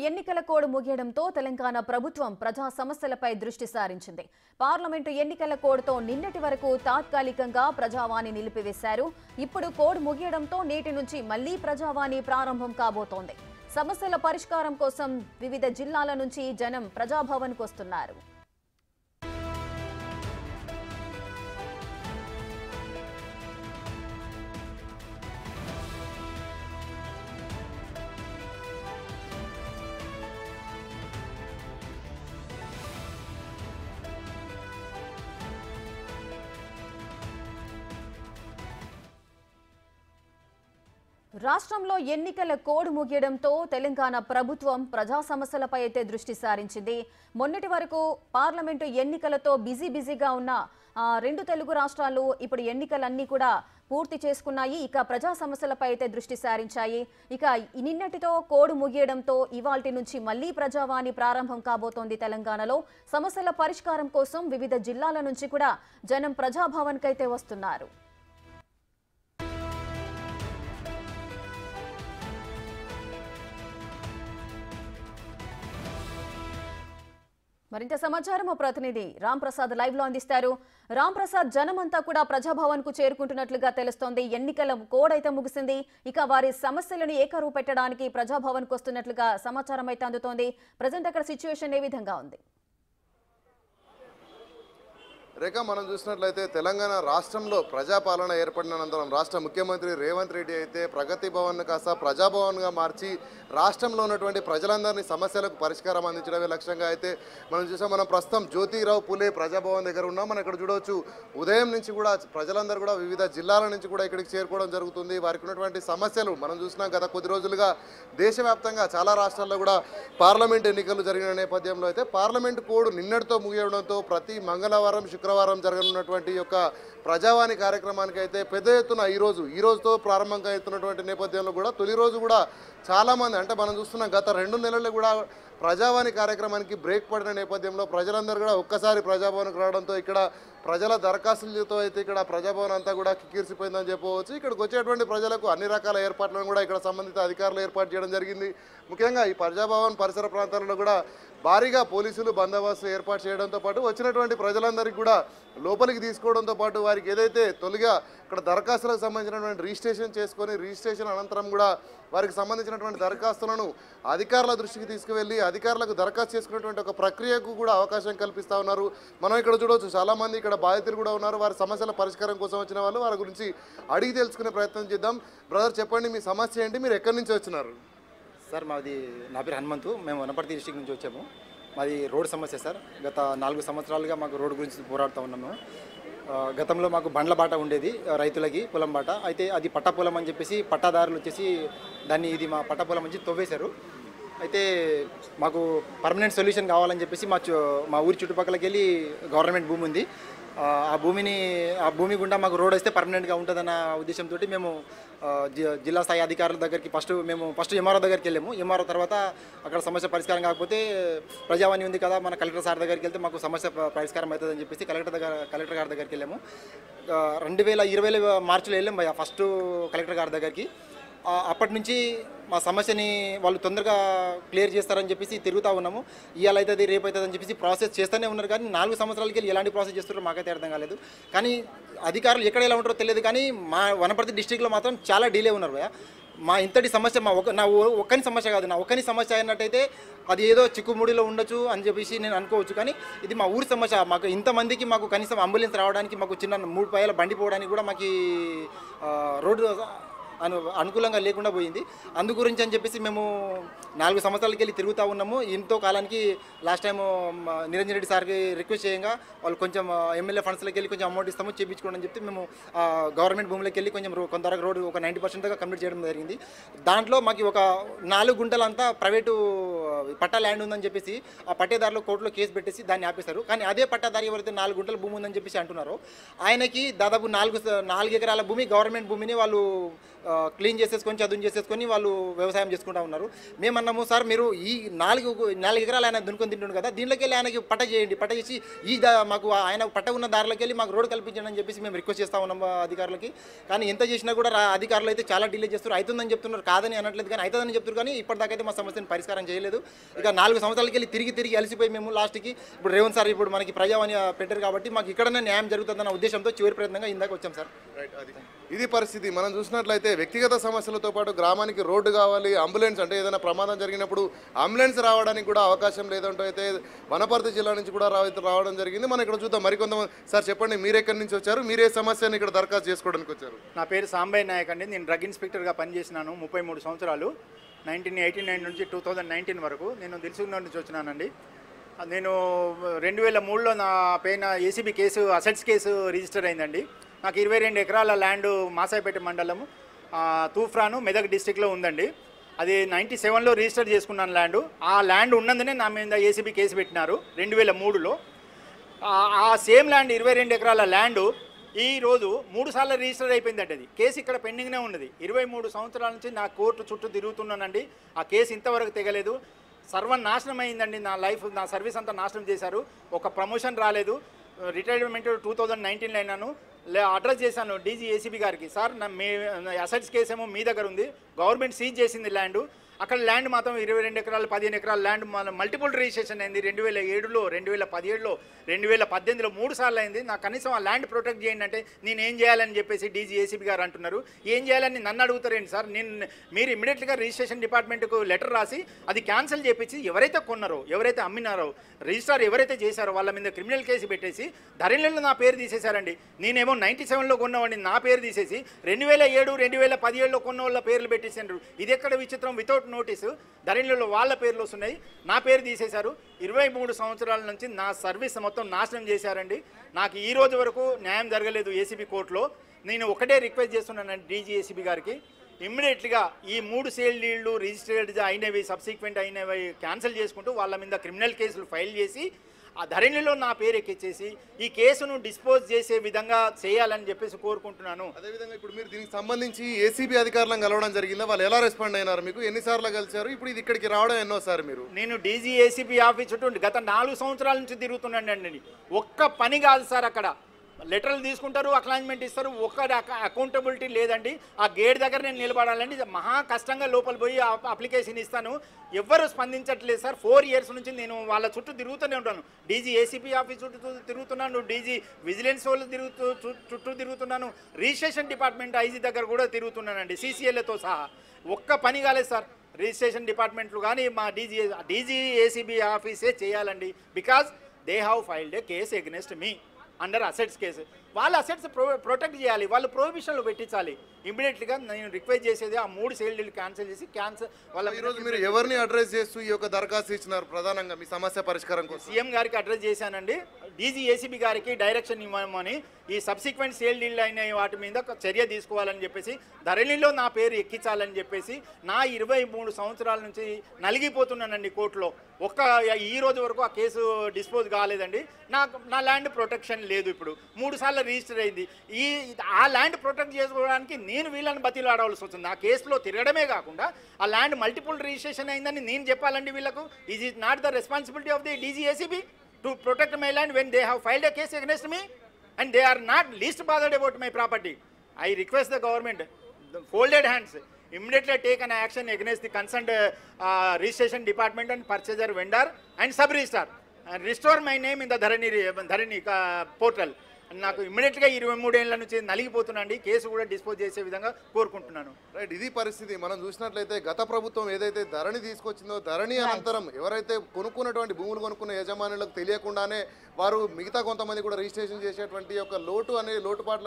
ఎన్నికల కోడ్ ముగియడంతో తెలంగాణ ప్రభుత్వం ప్రజా సమస్యలపై దృష్టి సారించింది. పార్లమెంటు ఎన్నికల కోడ్తో నిన్నటి వరకు తాత్కాలికంగా ప్రజావాణి నిలిపివేశారు. ఇప్పుడు కోడ్ ముగియడంతో నేటి నుంచి మళ్లీ ప్రజావాణి ప్రారంభం కాబోతోంది. సమస్యల పరిష్కారం కోసం వివిధ జిల్లాల నుంచి జనం ప్రజాభవన్కు వస్తున్నారు. రాష్ట్రంలో ఎన్నికల కోడ్ ముగియడంతో తెలంగాణ ప్రభుత్వం ప్రజా సమస్యలపై అయితే దృష్టి సారించింది. మొన్నటి వరకు పార్లమెంటు ఎన్నికలతో బిజీగా ఉన్న రెండు తెలుగు రాష్ట్రాలు ఇప్పుడు ఎన్నికలన్నీ కూడా పూర్తి చేసుకున్నాయి. ఇక ప్రజా సమస్యలపై అయితే దృష్టి సారించాయి. ఇక నిన్నటితో కోడ్ ముగియడంతో ఇవాల్టి నుంచి మళ్లీ ప్రజావాణి ప్రారంభం కాబోతోంది. తెలంగాణలో సమస్యల పరిష్కారం కోసం వివిధ జిల్లాల నుంచి కూడా జనం ప్రజాభవన్కి అయితే వస్తున్నారు. మరింత సమాచారం మా ప్రతినిధి రామ్ ప్రసాద్ లైవ్ లో అందిస్తారు. రామ్ ప్రసాద్, జనమంతా కూడా ప్రజాభవన్ కు చేరుకుంటున్నట్లుగా తెలుస్తోంది. ఎన్నికల కోడ్ అయితే ముగిసింది. ఇక వారి సమస్యలను ఏకరువు పెట్టడానికి ప్రజాభవన్ కు వస్తున్నట్లుగా సమాచారం అయితే అందుతోంది. ప్రజెంట్ అక్కడ సిచ్యువేషన్ ఏ విధంగా ఉంది? రేఖ, మనం చూసినట్లయితే తెలంగాణ రాష్ట్రంలో ప్రజాపాలన ఏర్పడిన అనంతరం రాష్ట్ర ముఖ్యమంత్రి రేవంత్ రెడ్డి అయితే ప్రగతి భవన్ కాస్త ప్రజాభవన్గా మార్చి రాష్ట్రంలో ఉన్నటువంటి ప్రజలందరినీ సమస్యలకు పరిష్కారం అందించడమే లక్ష్యంగా అయితే మనం చూసాం. మనం ప్రస్తుతం జ్యోతిరావు పూలే ప్రజాభవన్ దగ్గర ఉన్నాం. మనం ఇక్కడ చూడవచ్చు, ఉదయం నుంచి కూడా ప్రజలందరూ కూడా వివిధ జిల్లాల నుంచి కూడా ఇక్కడికి చేరుకోవడం జరుగుతుంది. వారికి ఉన్నటువంటి సమస్యలు మనం చూసినాం. గత కొద్ది రోజులుగా దేశవ్యాప్తంగా చాలా రాష్ట్రాల్లో కూడా పార్లమెంట్ ఎన్నికలు జరిగిన నేపథ్యంలో అయితే పార్లమెంట్ కోడ్ నిన్నటితో ముగియడంతో ప్రతి మంగళవారం శుక్రవారం జరగనున్నటువంటి యొక్క ప్రజావాణి కార్యక్రమానికి అయితే పెద్ద ఎత్తున ఈ రోజుతో ప్రారంభంగా అవుతున్నటువంటి నేపథ్యంలో కూడా తొలి రోజు కూడా చాలామంది, అంటే మనం చూస్తున్న గత 2 నెలలు కూడా ప్రజావాణి కార్యక్రమానికి బ్రేక్ పడిన నేపథ్యంలో ప్రజలందరూ కూడా ఒక్కసారి ప్రజాభవన్కి రావడంతో ఇక్కడ ప్రజల దరఖాస్తులతో అయితే ఇక్కడ ప్రజాభవన్ అంతా కూడా కిక్కిరిసిపోయిందని చెప్పవచ్చు. ఇక్కడికి వచ్చేటువంటి ప్రజలకు అన్ని రకాల ఏర్పాట్లను కూడా ఇక్కడ సంబంధిత అధికారులు ఏర్పాటు చేయడం జరిగింది. ముఖ్యంగా ఈ ప్రజాభవన్ పరిసర ప్రాంతాలలో కూడా భారీగా పోలీసులు బందోబస్తు ఏర్పాటు చేయడంతో పాటు వచ్చినటువంటి ప్రజలందరికీ కూడా లోపలికి తీసుకోవడంతో పాటు వారికి ఏదైతే తొలిగా ఇక్కడ దరఖాస్తులకు సంబంధించినటువంటి రిజిస్ట్రేషన్ అనంతరం కూడా వారికి సంబంధించినటువంటి దరఖాస్తులను అధికారుల దృష్టికి తీసుకువెళ్ళి అధికారులకు దరఖాస్తు చేసుకునేటువంటి ఒక ప్రక్రియకు కూడా అవకాశం కల్పిస్తూ ఉన్నారు. మనం ఇక్కడ చూడవచ్చు, చాలామంది ఇక్కడ బాధితులు కూడా ఉన్నారు. వారి సమస్యల పరిష్కారం కోసం వచ్చిన వాళ్ళు వారి గురించి అడిగి తెలుసుకునే ప్రయత్నం చేద్దాం. బ్రదర్, చెప్పండి, మీ సమస్య ఏంటి? మీరు ఎక్కడి నుంచి వచ్చినారు? సార్, నా పేరు హనుమంతు. మేము వనపర్తి డిస్ట్రిక్ట్ నుంచి వచ్చాము. మాది రోడ్ సమస్య సార్. గత 4 సంవత్సరాలుగా మాకు రోడ్డు గురించి పోరాడుతూ ఉన్నాము. గతంలో మాకు బండ్ల బాట ఉండేది, రైతులకి పొలం బాట. అయితే అది పట్టా పొలం అని చెప్పేసి పట్టాదారులు వచ్చేసి దాన్ని ఇది మా పట్టా పొలం నుంచి తవ్వేశారు. అయితే మాకు పర్మనెంట్ సొల్యూషన్ కావాలని చెప్పేసి మా ఊరి చుట్టుపక్కలకి వెళ్ళి గవర్నమెంట్ భూమి ఉంది. ఆ భూమి గుండా మాకు రోడ్ వస్తే పర్మనెంట్గా ఉంటుందన్న ఉద్దేశంతో మేము జిల్లా స్థాయి అధికారుల దగ్గరికి ఫస్ట్ ఎంఆర్ఓ దగ్గరికి వెళ్ళాము. ఎంఆర్ఓ తర్వాత అక్కడ సమస్య పరిష్కారం కాకపోతే ప్రజావాణి ఉంది కదా, మన కలెక్టర్ సార్ దగ్గరికి వెళ్తే మాకు సమస్య పరిష్కారం అవుతుందని చెప్పేసి కలెక్టర్ గారి దగ్గరికి వెళ్ళాము. 2020 మార్చిలో వెళ్ళాం ఫస్ట్ కలెక్టర్ గారి దగ్గరికి. అప్పటి నుంచి మా సమస్యని వాళ్ళు తొందరగా క్లియర్ చేస్తారని చెప్పేసి తిరుగుతూ ఉన్నాము. ఇవాళ అవుతుంది, రేపు అవుతుంది అని చెప్పేసి ప్రాసెస్ చేస్తూనే ఉన్నారు. కానీ 4 సంవత్సరాలకి వెళ్ళి ఎలాంటి ప్రాసెస్ చేస్తారో మాకైతే అర్థం కాలేదు. కానీ అధికారులు ఎక్కడ ఎలా ఉంటారో తెలియదు. కానీ మా వనపర్తి డిస్ట్రిక్ట్లో మాత్రం చాలా డిలే ఉన్నారు. మా ఇంతటి సమస్య నా ఒక్కని సమస్య కాదు. నా ఒక్కని సమస్య అయినట్టయితే అది ఏదో చిక్కుముడిలో ఉండొచ్చు అని చెప్పేసి నేను అనుకోవచ్చు. కానీ ఇది మా ఊరి సమస్య. మాకు ఇంతమందికి మాకు కనీసం అంబులెన్స్ రావడానికి, మాకు చిన్న 3 పైల బండి పోవడానికి కూడా మాకు రోడ్డు అనుకూలంగా లేకుండా పోయింది. అందు గురించి అని చెప్పేసి మేము 4 సంవత్సరాలకి వెళ్ళి తిరుగుతూ ఉన్నాము. ఎంతో కాలానికి లాస్ట్ టైం నిరంజన్ రెడ్డి సార్కి రిక్వెస్ట్ చేయంగా వాళ్ళు కొంచెం ఎమ్మెల్యే ఫండ్స్లోకి వెళ్ళి కొంచెం అమౌంట్ ఇస్తాము చేయించుకోండి అని చెప్తే మేము గవర్నమెంట్ భూమిలోకి వెళ్ళి కొంచెం కొంతవరకు రోడ్డు ఒక 90% దాకా కంప్లీట్ చేయడం జరిగింది. దాంట్లో మాకు ఒక 4 గుంటలంతా ప్రైవేటు పట్టా ల్యాండ్ ఉందని చెప్పేసి ఆ పట్టేదారులు కోర్టులో కేసు పెట్టేసి దాన్ని ఆపేశారు. కానీ అదే పట్టాదారి ఎవరైతే 4 గుంటల భూమి ఉందని చెప్పేసి అంటున్నారో ఆయనకి దాదాపు 4 ఎకరాల భూమి గవర్నమెంట్ భూమిని వాళ్ళు క్లీన్ చేసేసుకొని చదువు చేసేసుకొని వాళ్ళు వ్యవసాయం చేసుకుంటూ ఉన్నారు. మేమన్నాము, సార్ మీరు ఈ 4 ఎకరాలు ఆయన దున్నుకొని తింటుండు కదా, దీంట్లోకి వెళ్ళి ఆయనకి పట్ట చేయండి, పట్ట చేసి మాకు ఆయన పట్ట ఉన్న దారిలోకి వెళ్ళి మాకు రోడ్ కల్పించండి అని చెప్పేసి మేము రిక్వెస్ట్ చేస్తూ ఉన్నాము అధికారులకి. కానీ ఎంత చేసినా కూడా అధికారులు అయితే చాలా డిలే చేస్తారు. అవుతుందని చెప్తున్నారు, కాదని అనట్లేదు, కానీ అవుతుందని చెప్తున్నారు. కానీ ఇప్పటిదాకైతే మా సమస్యను పరిష్కారం చేయలేదు. ఇక 4 సంవత్సరాలకి వెళ్ళి తిరిగి అలసిపోయి మేము లాస్ట్కి ఇప్పుడు రేవంత్ సార్ ఇప్పుడు మనకి ప్రజావాణి పెట్టారు కాబట్టి మాకు ఇక్కడనే న్యాయం జరుగుతుందన్న ఉద్దేశంతో చివరి ప్రయత్నంగా ఇందాక వచ్చాం సార్. ఇది పరిస్థితి. మనం చూసినట్లయితే వ్యక్తిగత సమస్యలతో పాటు గ్రామానికి రోడ్డు కావాలి, అంబులెన్స్ అంటే ఏదైనా ప్రమాదం జరిగినప్పుడు అంబులెన్స్ రావడానికి కూడా అవకాశం లేదంటూ అయితే వనపర్తి జిల్లా నుంచి కూడా రావడం జరిగింది. మనం ఇక్కడ చూద్దాం మరికొంతమంది. సార్ చెప్పండి, మీరు ఎక్కడి నుంచి వచ్చారు, మీరే సమస్యను ఇక్కడ దరఖాస్తు చేసుకోవడానికి వచ్చారు? నా పేరు సాంబయ్య నాయక్ అండి. నేను డ్రగ్ ఇన్స్పెక్టర్గా పనిచేసినాను 33 సంవత్సరాలు, 1989 నుంచి 2019 వరకు. నేను దిల్సుఖ్నగర్ నుంచి వచ్చినానండి. నేను 2003లో నా పైన ACB case, assets case register అయిందండి. నాకు 22 ఎకరాల ల్యాండ్ మాసాయిపేట మండలము తూఫ్రాను మెదక్ డిస్టిక్లో ఉందండి. అది 97లో రిజిస్టర్ చేసుకున్నాను ల్యాండ్. ఆ ల్యాండ్ ఉన్నందునే నా మీద ఏసీబీ కేసు పెట్టినారు 2003లో. ఆ సేమ్ ల్యాండ్ 22 ఎకరాల ల్యాండ్ ఈరోజు 3 సార్లు రిజిస్టర్ అయిపోయిందండి. అది కేసు ఇక్కడ పెండింగ్నే ఉన్నది. 23 సంవత్సరాల నుంచి నా కోర్టు చుట్టూ తిరుగుతున్నానండి. ఆ కేసు ఇంతవరకు తెగలేదు. సర్వనాశనం అయిందండి నా లైఫ్, నా సర్వీస్ అంతా నాశనం చేశారు. ఒక ప్రమోషన్ రాలేదు. రిటైర్మెంట్ 2019లో అయినాను. అడ్రస్ చేశాను డీజీ ఏసీబీ గారికి, సార్ మీ అసెట్స్ కేసు ఏమో మీ దగ్గర ఉంది, గవర్నమెంట్ సీజ్ చేసింది ల్యాండ్. అక్కడ ల్యాండ్ మాత్రం 22 ఎకరాలు 15 ఎకరాల ల్యాండ్ మల్టిపుల్ రిజిస్ట్రేషన్ అయింది. 2007లో 2017లో 2018లో 3 సార్లు అయింది. నాకు కనీసం ఆ ల్యాండ్ ప్రొటెక్ట్ చేయండి అంటే నేను ఏం చేయాలని చెప్పేసి డీజీ ఏసీబీ గారు అంటున్నారు. ఏం చేయాలని నన్ను అడుగుతారేంటి సార్? మీరు ఇమ్మీడియట్గా రిజిస్ట్రేషన్ డిపార్ట్మెంట్కు లెటర్ రాసి అది క్యాన్సిల్ చేపించి ఎవరైతే కొన్నారో, ఎవరైతే అమ్మినారో, రిజిస్టర్ ఎవరైతే చేశారో వాళ్ళ మీద క్రిమినల్ కేసు పెట్టేసి ధరణిలో నా పేరు తీసేశారండి. నేనేమో 97లో కొన్నవాడిని, నా పేరు తీసేసి 2007 2017లో కొన్న వాళ్ళ పేర్లు పెట్టేసారు. ఇది ఎక్కడ విచిత్రం? వితౌట్ నోటీసు ధరణిలో వాళ్ళ పేర్లు వస్తున్నాయి, నా పేరు తీసేశారు. 23 సంవత్సరాల నుంచి నా సర్వీస్ మొత్తం నాశనం చేశారండి. నాకు ఈ రోజు వరకు న్యాయం జరగలేదు ఏసీబీ కోర్టులో. నేను ఒకటే రిక్వెస్ట్ చేస్తున్నానండి డీజీ ఏసీబీ గారికి, ఇమ్మీడియట్గా ఈ 3 సేల్ డీళ్లు రిజిస్టర్డ్ అయినవి, సబ్సిక్వెంట్ అయినవి క్యాన్సిల్ చేసుకుంటూ వాళ్ళ మీద క్రిమినల్ కేసులు ఫైల్ చేసి ఆ ధరణిలో నా పేరు ఎక్కించేసి ఈ కేసును డిస్పోజ్ చేసే విధంగా చేయాలని చెప్పేసి కోరుకుంటున్నాను. అదేవిధంగా ఇప్పుడు మీరు దీనికి సంబంధించి ఏసీబీ అధికారులను కలవడం జరిగిందా? వాళ్ళు ఎలా రెస్పాండ్ అయినారు? మీకు ఎన్నిసార్లు కలిసారు? ఇప్పుడు ఇది ఇక్కడికి రావడం ఎన్నోసారి? మీరు నేను డీజీ ఏసీబీ ఆఫీస్ చుట్టూ గత 4 సంవత్సరాల నుంచి తిరుగుతున్నానండి. ఒక్క పని కాదు సార్. అక్కడ లెటర్లు తీసుకుంటారు, అక్నాలజ్మెంట్ ఇస్తారు, ఒక్క అకౌంటబిలిటీ లేదండి. ఆ గేట్ దగ్గర నేను నిలబడాలండి. మహా కష్టంగా లోపల పోయి అప్లికేషన్ ఇస్తాను, ఎవ్వరు స్పందించట్లేదు సార్. 4 ఇయర్స్ నుంచి నేను వాళ్ళ చుట్టూ తిరుగుతూనే ఉంటాను. డీజీ ఏసీపీ ఆఫీస్ చుట్టూ తిరుగుతున్నాను, డీజీ విజిలెన్స్ వాళ్ళు చుట్టూ తిరుగుతున్నాను, రిజిస్ట్రేషన్ డిపార్ట్మెంట్ ఐజీ దగ్గర కూడా తిరుగుతున్నానండి, సీసీఎల్తో సహా. ఒక్క పని కాలేదు సార్. రిజిస్ట్రేషన్ డిపార్ట్మెంట్లు కానీ మా డీజీ ఏసీబీ ఆఫీసే చేయాలండి. Because they have filed A case against me under assets case. వాళ్ళ అసెట్స్ ప్రొటెక్ట్ చేయాలి, వాళ్ళు ప్రొహిబిషన్లు పెట్టించాలి. ఇమీడియట్గా నేను రిక్వెస్ట్ చేసేది ఆ 3 సేల్ డీల్ క్యాన్సిల్ చేసి వాళ్ళ ఈరోజు మీరు ఎవరిని అడ్రస్ చేస్తూ ఈ యొక్క దరఖాస్తు ఇచ్చినారు? ప్రధానంగా మీ సమస్య పరిష్కారం కోసం సీఎం గారికి అడ్రస్ చేశానండి. డీజీ ఏసీబీ గారికి డైరెక్షన్ ఇవ్వమని, ఈ సబ్సిక్వెంట్ సేల్ డీల్ అయిన వాటి మీద చర్య తీసుకోవాలని చెప్పేసి, ధరణిలో నా పేరు ఎక్కించాలని చెప్పేసి, నా 23 సంవత్సరాల నుంచి నలిగిపోతున్నానండి కోర్టులో. ఈ రోజు వరకు ఆ కేసు డిస్పోజ్ కాలేదండి. నా ల్యాండ్ ప్రొటెక్షన్ లేదు. ఇప్పుడు 3 సార్లు రిజిస్టర్ అయింది. ఆ ల్యాండ్ ప్రొటెక్ట్ చేసుకోవడానికి నేను వీళ్ళని బతిలాడవలసి వస్తుంది. ఆ కేసులో తిరగడమే కాకుండా ఆ ల్యాండ్ మల్టిపుల్ రిజిస్ట్రేషన్ అయిందని నేను చెప్పాలండి వీళ్ళకు. Is it not the responsibility of the DG ACB to protect my land when they have filed a case against me and they are not least bothered about my property? I request the government, the folded hands, immediately take an action against the concerned registration department and purchaser vendor and sub-registrar and restore my name in the Dharani portal. నాకు ఇమ్మీడియట్గా 23 ఏళ్ల నుంచి నలిగిపోతున్నాండి. Case కూడా dispose చేసే విధంగా కోరుకుంటున్నాను. Right, ఇది పరిస్థితి. మనం చూసినట్లయితే గత ప్రభుత్వం ఏదైతే ధరణి తీసుకొచ్చిందో, ధరణి అనంతరం ఎవరైతే కొనుక్కున్నటువంటి భూములు కొనుక్కున్న యజమానులకు తెలియకుండానే వారు మిగతా కొంతమంది కూడా రిజిస్ట్రేషన్ చేసేటువంటి ఒక లోటుపాట్ల